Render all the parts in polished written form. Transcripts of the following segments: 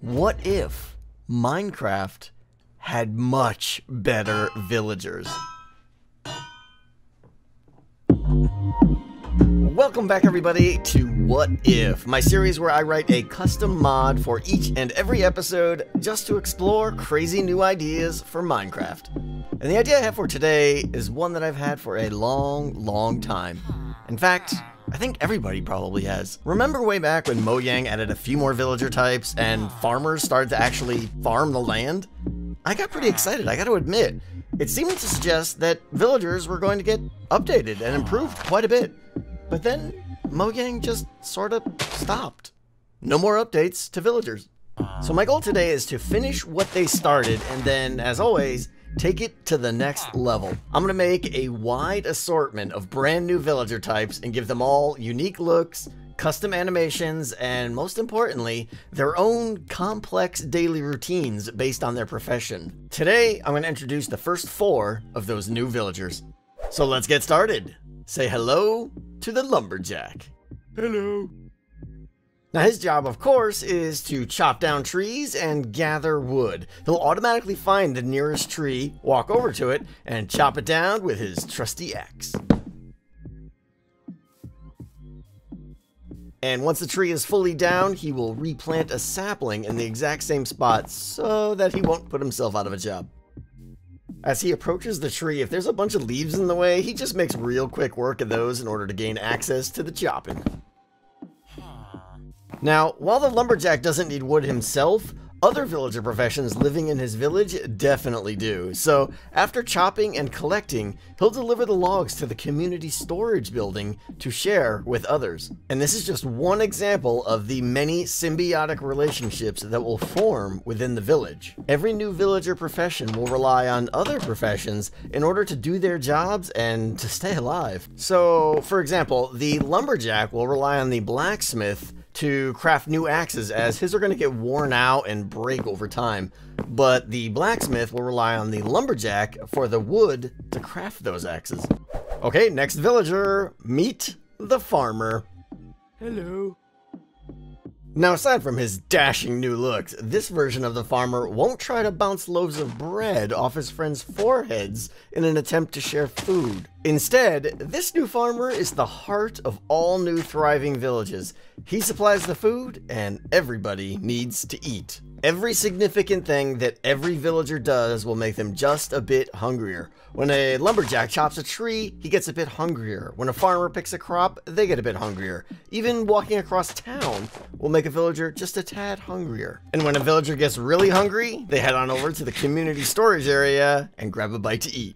What if Minecraft had much better villagers? Welcome back, everybody, to What If, my series where I write a custom mod for each and every episode just to explore crazy new ideas for Minecraft. And the idea I have for today is one that I've had for a long time. In fact, I think everybody probably has. Remember way back when Mojang added a few more villager types and farmers started to actually farm the land? I got pretty excited, I gotta admit. It seemed to suggest that villagers were going to get updated and improved quite a bit. But then Mojang just sort of stopped. No more updates to villagers. So my goal today is to finish what they started and then, as always, take it to the next level. I'm going to make a wide assortment of brand new villager types and give them all unique looks, custom animations, and most importantly, their own complex daily routines based on their profession. Today, I'm going to introduce the first 4 of those new villagers. So let's get started. Say hello to the Lumberjack. Hello. Now his job, of course, is to chop down trees and gather wood. He'll automatically find the nearest tree, walk over to it, and chop it down with his trusty axe. And once the tree is fully down, he will replant a sapling in the exact same spot so that he won't put himself out of a job. As he approaches the tree, if there's a bunch of leaves in the way, he just makes real quick work of those in order to gain access to the chopping. Now, while the Lumberjack doesn't need wood himself, other villager professions living in his village definitely do. So, after chopping and collecting, he'll deliver the logs to the community storage building to share with others. And this is just one example of the many symbiotic relationships that will form within the village. Every new villager profession will rely on other professions in order to do their jobs and to stay alive. So, for example, the Lumberjack will rely on the Blacksmith to craft new axes, as his are going to get worn out and break over time. But the Blacksmith will rely on the Lumberjack for the wood to craft those axes. Okay, next villager, meet the Farmer. Hello. Now, aside from his dashing new looks, this version of the Farmer won't try to bounce loaves of bread off his friends' foreheads in an attempt to share food. Instead, this new Farmer is the heart of all new thriving villages. He supplies the food, and everybody needs to eat. Every significant thing that every villager does will make them just a bit hungrier. When a Lumberjack chops a tree, he gets a bit hungrier. When a farmer picks a crop, they get a bit hungrier. Even walking across town will make a villager just a tad hungrier. And when a villager gets really hungry, they head on over to the community storage area and grab a bite to eat.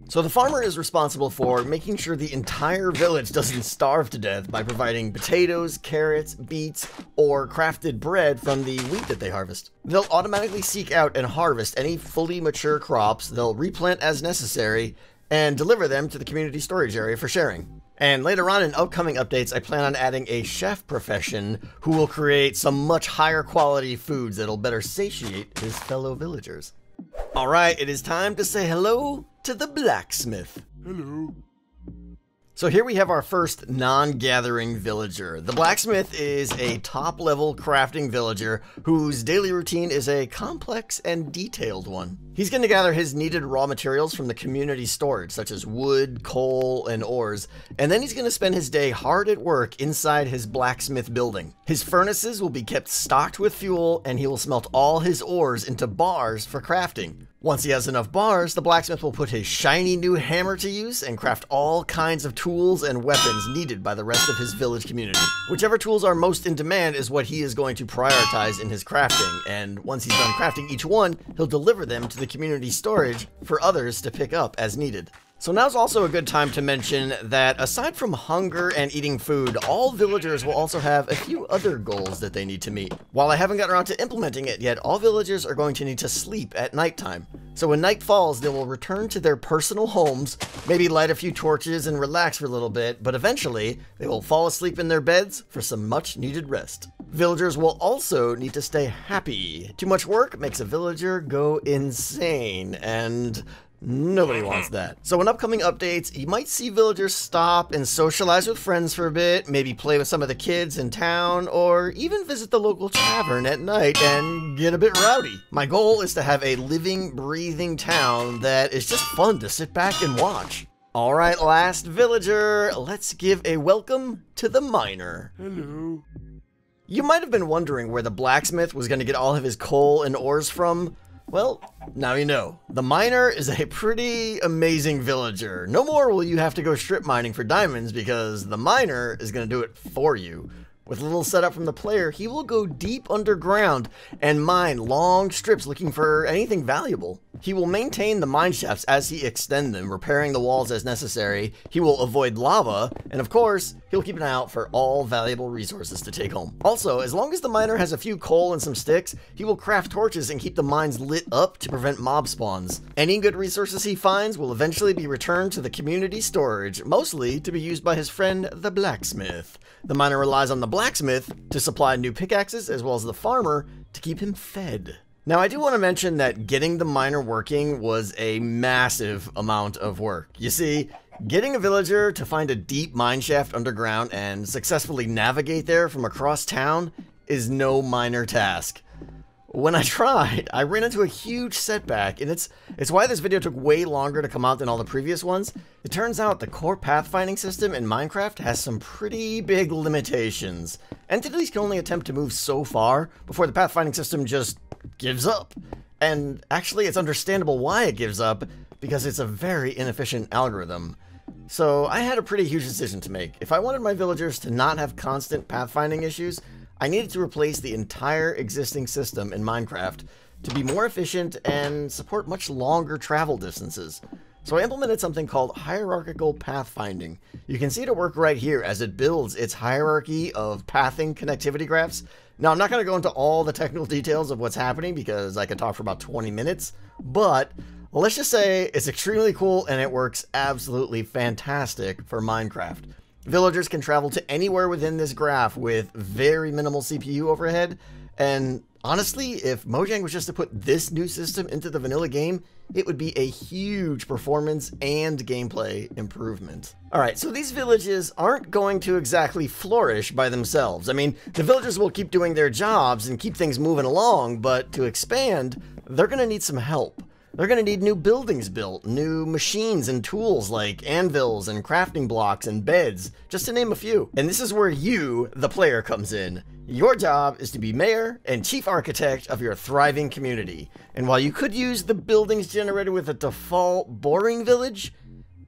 So the farmer is responsible for making sure the entire village doesn't starve to death by providing potatoes, carrots, beets, or crafted bread from the wheat that they harvest. They'll automatically seek out and harvest any fully mature crops, they'll replant as necessary, and deliver them to the community storage area for sharing. And later on in upcoming updates, I plan on adding a chef profession who will create some much higher quality foods that'll better satiate his fellow villagers. Alright, it is time to say hello to the Blacksmith. Hello. So here we have our first non-gathering villager. The Blacksmith is a top-level crafting villager whose daily routine is a complex and detailed one. He's going to gather his needed raw materials from the community storage, such as wood, coal, and ores, and then he's going to spend his day hard at work inside his blacksmith building. His furnaces will be kept stocked with fuel, and he will smelt all his ores into bars for crafting. Once he has enough bars, the blacksmith will put his shiny new hammer to use and craft all kinds of tools and weapons needed by the rest of his village community. Whichever tools are most in demand is what he is going to prioritize in his crafting, and once he's done crafting each one, he'll deliver them to the community storage for others to pick up as needed. So now's also a good time to mention that aside from hunger and eating food, all villagers will also have a few other goals that they need to meet. While I haven't gotten around to implementing it yet, all villagers are going to need to sleep at nighttime. So when night falls, they will return to their personal homes, maybe light a few torches and relax for a little bit, but eventually they will fall asleep in their beds for some much needed rest. Villagers will also need to stay happy. Too much work makes a villager go insane, and Nobody wants that. So in upcoming updates, you might see villagers stop and socialize with friends for a bit, maybe play with some of the kids in town, or even visit the local tavern at night and get a bit rowdy. My goal is to have a living, breathing town that is just fun to sit back and watch. Alright, last villager, let's give a welcome to the miner. Hello. You might have been wondering where the blacksmith was going to get all of his coal and ores from. Well, now you know. The miner is a pretty amazing villager. No more will you have to go strip mining for diamonds because the miner is going to do it for you. With a little setup from the player, he will go deep underground and mine long strips looking for anything valuable. He will maintain the mine shafts as he extends them, repairing the walls as necessary. He will avoid lava, and of course, he'll keep an eye out for all valuable resources to take home. Also, as long as the miner has a few coal and some sticks, he will craft torches and keep the mines lit up to prevent mob spawns. Any good resources he finds will eventually be returned to the community storage, mostly to be used by his friend, the blacksmith. The miner relies on the blacksmith to supply new pickaxes as well as the farmer to keep him fed. Now, I do want to mention that getting the miner working was a massive amount of work. You see, getting a villager to find a deep mine shaft underground and successfully navigate there from across town is no minor task. When I tried, I ran into a huge setback, and it's why this video took way longer to come out than all the previous ones. It turns out the core pathfinding system in Minecraft has some pretty big limitations. Entities can only attempt to move so far before the pathfinding system just gives up. And actually, it's understandable why it gives up, because it's a very inefficient algorithm. So I had a pretty huge decision to make. If I wanted my villagers to not have constant pathfinding issues, I needed to replace the entire existing system in Minecraft to be more efficient and support much longer travel distances. So I implemented something called hierarchical pathfinding. You can see it at work right here as it builds its hierarchy of pathing connectivity graphs. Now, I'm not going to go into all the technical details of what's happening because I could talk for about 20 minutes, but let's just say it's extremely cool and it works absolutely fantastic for Minecraft. Villagers can travel to anywhere within this graph with very minimal CPU overhead, and honestly, if Mojang was just to put this new system into the vanilla game, it would be a huge performance and gameplay improvement. Alright, so these villages aren't going to exactly flourish by themselves. I mean, the villagers will keep doing their jobs and keep things moving along, but to expand, they're going to need some help. They're going to need new buildings built, new machines and tools like anvils and crafting blocks and beds, just to name a few. And this is where you, the player, comes in. Your job is to be mayor and chief architect of your thriving community. And while you could use the buildings generated with a default boring village,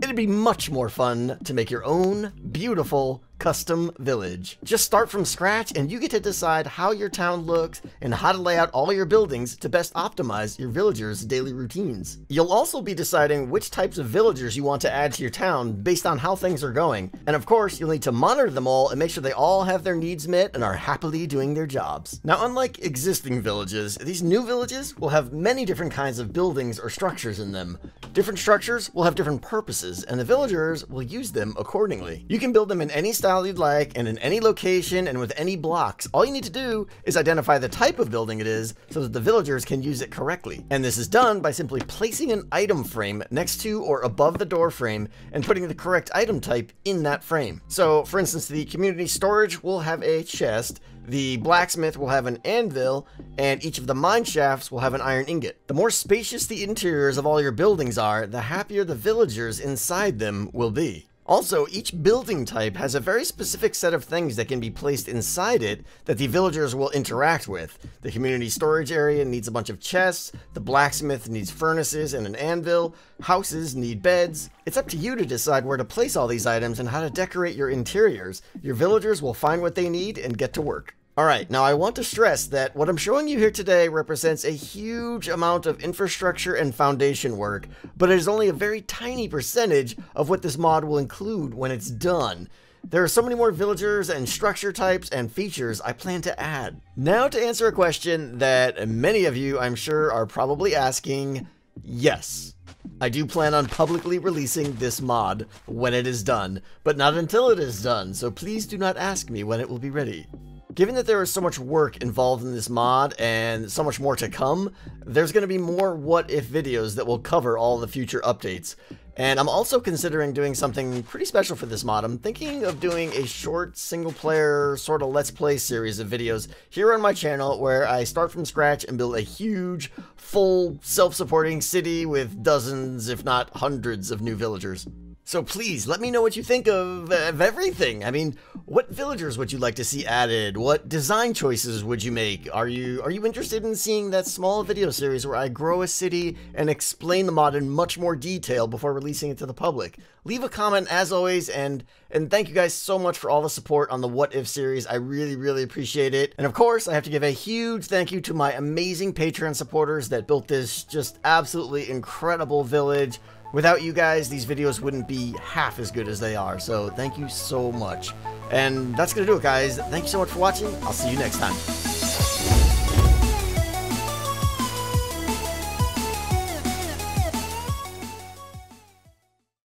it'd be much more fun to make your own beautiful custom village. Just start from scratch and you get to decide how your town looks and how to lay out all your buildings to best optimize your villagers' daily routines. You'll also be deciding which types of villagers you want to add to your town based on how things are going. And of course, you'll need to monitor them all and make sure they all have their needs met and are happily doing their jobs. Now, unlike existing villages, these new villages will have many different kinds of buildings or structures in them. Different structures will have different purposes, and the villagers will use them accordingly. You can build them in any style you'd like, and in any location, and with any blocks. All you need to do is identify the type of building it is, so that the villagers can use it correctly. And this is done by simply placing an item frame next to or above the door frame, and putting the correct item type in that frame. So, for instance, the community storage will have a chest, the blacksmith will have an anvil, and each of the mine shafts will have an iron ingot. The more spacious the interiors of all your buildings are, the happier the villagers inside them will be. Also, each building type has a very specific set of things that can be placed inside it that the villagers will interact with. The community storage area needs a bunch of chests, the blacksmith needs furnaces and an anvil, houses need beds. It's up to you to decide where to place all these items and how to decorate your interiors. Your villagers will find what they need and get to work. Alright, now I want to stress that what I'm showing you here today represents a huge amount of infrastructure and foundation work, but it is only a very tiny percentage of what this mod will include when it's done. There are so many more villagers and structure types and features I plan to add. Now to answer a question that many of you, I'm sure, are probably asking, yes, I do plan on publicly releasing this mod when it is done, but not until it is done, so please do not ask me when it will be ready. Given that there is so much work involved in this mod and so much more to come, there's going to be more what if videos that will cover all the future updates. And I'm also considering doing something pretty special for this mod. I'm thinking of doing a short single-player sort of Let's Play series of videos here on my channel where I start from scratch and build a huge, full, self-supporting city with dozens, if not hundreds, of new villagers. So please, let me know what you think of everything. I mean, what villagers would you like to see added? What design choices would you make? Are you interested in seeing that small video series where I grow a city and explain the mod in much more detail before releasing it to the public? Leave a comment as always, and thank you guys so much for all the support on the What If series. I really, really appreciate it. And of course, I have to give a huge thank you to my amazing Patreon supporters that built this just absolutely incredible village. Without you guys, these videos wouldn't be half as good as they are, so thank you so much. And that's gonna do it, guys. Thank you so much for watching. I'll see you next time.